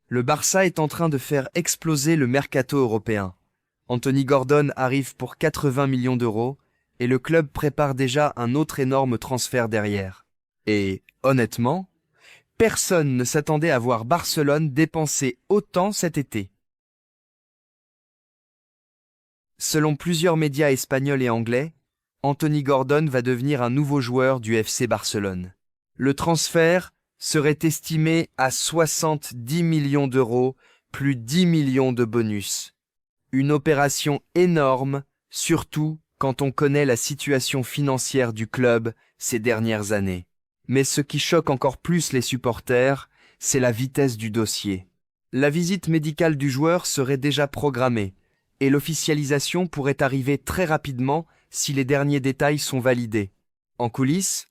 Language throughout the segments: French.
Le Barça est en train de faire exploser le mercato européen. Anthony Gordon arrive pour 80 millions d'euros et le club prépare déjà un autre énorme transfert derrière. Et, honnêtement, personne ne s'attendait à voir Barcelone dépenser autant cet été. Selon plusieurs médias espagnols et anglais, Anthony Gordon va devenir un nouveau joueur du FC Barcelone. Le transfert serait estimé à 70 millions d'euros, plus 10 millions de bonus. Une opération énorme, surtout quand on connaît la situation financière du club ces dernières années. Mais ce qui choque encore plus les supporters, c'est la vitesse du dossier. La visite médicale du joueur serait déjà programmée, et l'officialisation pourrait arriver très rapidement si les derniers détails sont validés. En coulisses,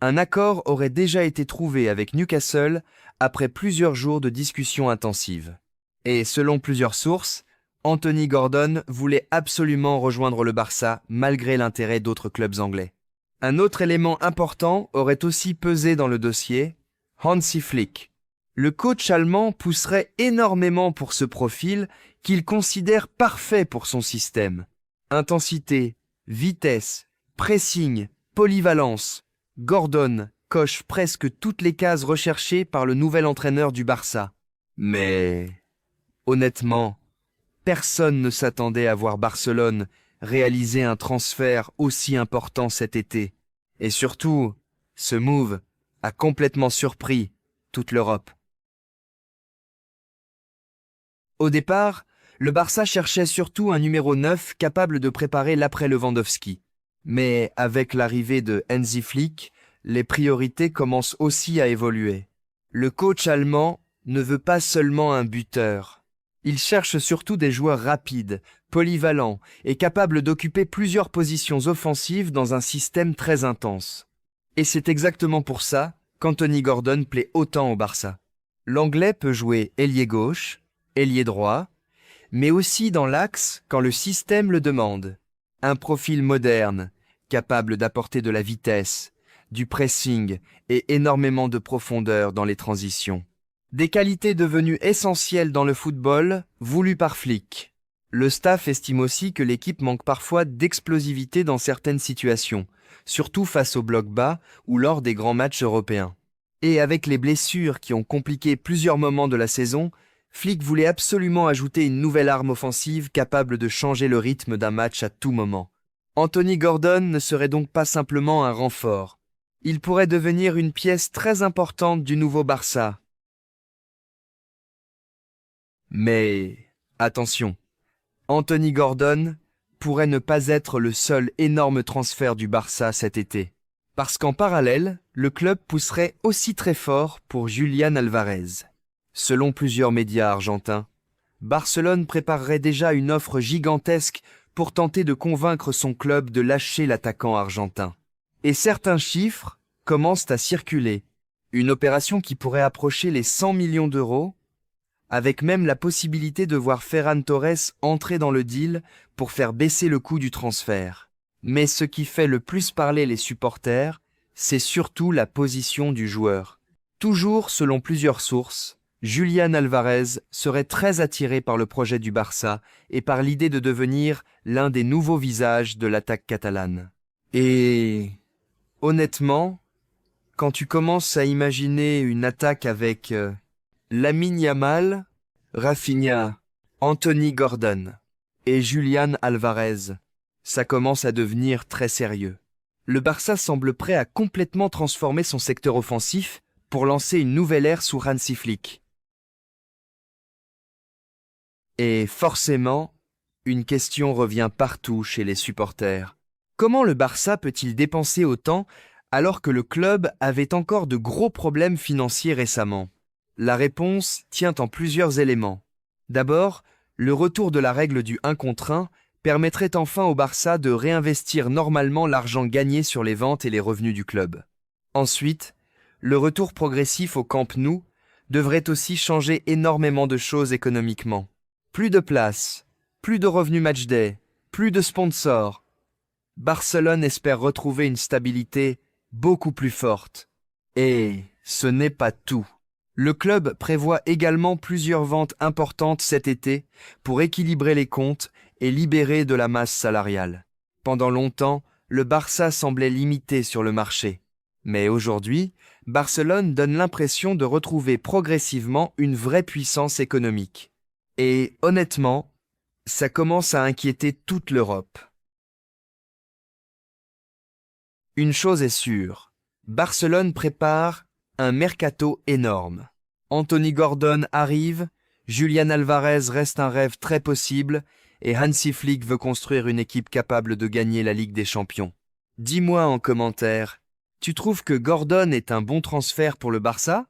un accord aurait déjà été trouvé avec Newcastle après plusieurs jours de discussions intensives. Et selon plusieurs sources, Anthony Gordon voulait absolument rejoindre le Barça malgré l'intérêt d'autres clubs anglais. Un autre élément important aurait aussi pesé dans le dossier, Hansi Flick. Le coach allemand pousserait énormément pour ce profil qu'il considère parfait pour son système. Intensité, vitesse, pressing, polyvalence. Gordon coche presque toutes les cases recherchées par le nouvel entraîneur du Barça. Mais, honnêtement, personne ne s'attendait à voir Barcelone réaliser un transfert aussi important cet été. Et surtout, ce move a complètement surpris toute l'Europe. Au départ, le Barça cherchait surtout un numéro 9 capable de préparer l'après-Lewandowski. Mais avec l'arrivée de Hansi Flick, les priorités commencent aussi à évoluer. Le coach allemand ne veut pas seulement un buteur. Il cherche surtout des joueurs rapides, polyvalents et capables d'occuper plusieurs positions offensives dans un système très intense. Et c'est exactement pour ça qu'Anthony Gordon plaît autant au Barça. L'Anglais peut jouer ailier gauche, ailier droit, mais aussi dans l'axe quand le système le demande. Un profil moderne, capable d'apporter de la vitesse, du pressing et énormément de profondeur dans les transitions. Des qualités devenues essentielles dans le football, voulues par Flick. Le staff estime aussi que l'équipe manque parfois d'explosivité dans certaines situations, surtout face au bloc bas ou lors des grands matchs européens. Et avec les blessures qui ont compliqué plusieurs moments de la saison, Flick voulait absolument ajouter une nouvelle arme offensive capable de changer le rythme d'un match à tout moment. Anthony Gordon ne serait donc pas simplement un renfort. Il pourrait devenir une pièce très importante du nouveau Barça. Mais attention, Anthony Gordon pourrait ne pas être le seul énorme transfert du Barça cet été. Parce qu'en parallèle, le club pousserait aussi très fort pour Julián Álvarez. Selon plusieurs médias argentins, Barcelone préparerait déjà une offre gigantesque pour tenter de convaincre son club de lâcher l'attaquant argentin. Et certains chiffres commencent à circuler. Une opération qui pourrait approcher les 100 millions d'euros, avec même la possibilité de voir Ferran Torres entrer dans le deal pour faire baisser le coût du transfert. Mais ce qui fait le plus parler les supporters, c'est surtout la position du joueur. Toujours selon plusieurs sources, Julián Álvarez serait très attiré par le projet du Barça et par l'idée de devenir l'un des nouveaux visages de l'attaque catalane. Et honnêtement, quand tu commences à imaginer une attaque avec Lamine Yamal, Rafinha, Anthony Gordon et Julián Álvarez, ça commence à devenir très sérieux. Le Barça semble prêt à complètement transformer son secteur offensif pour lancer une nouvelle ère sous Hansi Flick. Et forcément, une question revient partout chez les supporters. Comment le Barça peut-il dépenser autant alors que le club avait encore de gros problèmes financiers récemment? La réponse tient en plusieurs éléments. D'abord, le retour de la règle du 1 contre 1 permettrait enfin au Barça de réinvestir normalement l'argent gagné sur les ventes et les revenus du club. Ensuite, le retour progressif au Camp Nou devrait aussi changer énormément de choses économiquement. Plus de place, plus de revenus matchday, plus de sponsors. Barcelone espère retrouver une stabilité beaucoup plus forte. Et ce n'est pas tout. Le club prévoit également plusieurs ventes importantes cet été pour équilibrer les comptes et libérer de la masse salariale. Pendant longtemps, le Barça semblait limité sur le marché. Mais aujourd'hui, Barcelone donne l'impression de retrouver progressivement une vraie puissance économique. Et honnêtement, ça commence à inquiéter toute l'Europe. Une chose est sûre, Barcelone prépare un mercato énorme. Anthony Gordon arrive, Julián Álvarez reste un rêve très possible et Hansi Flick veut construire une équipe capable de gagner la Ligue des Champions. Dis-moi en commentaire, tu trouves que Gordon est un bon transfert pour le Barça ?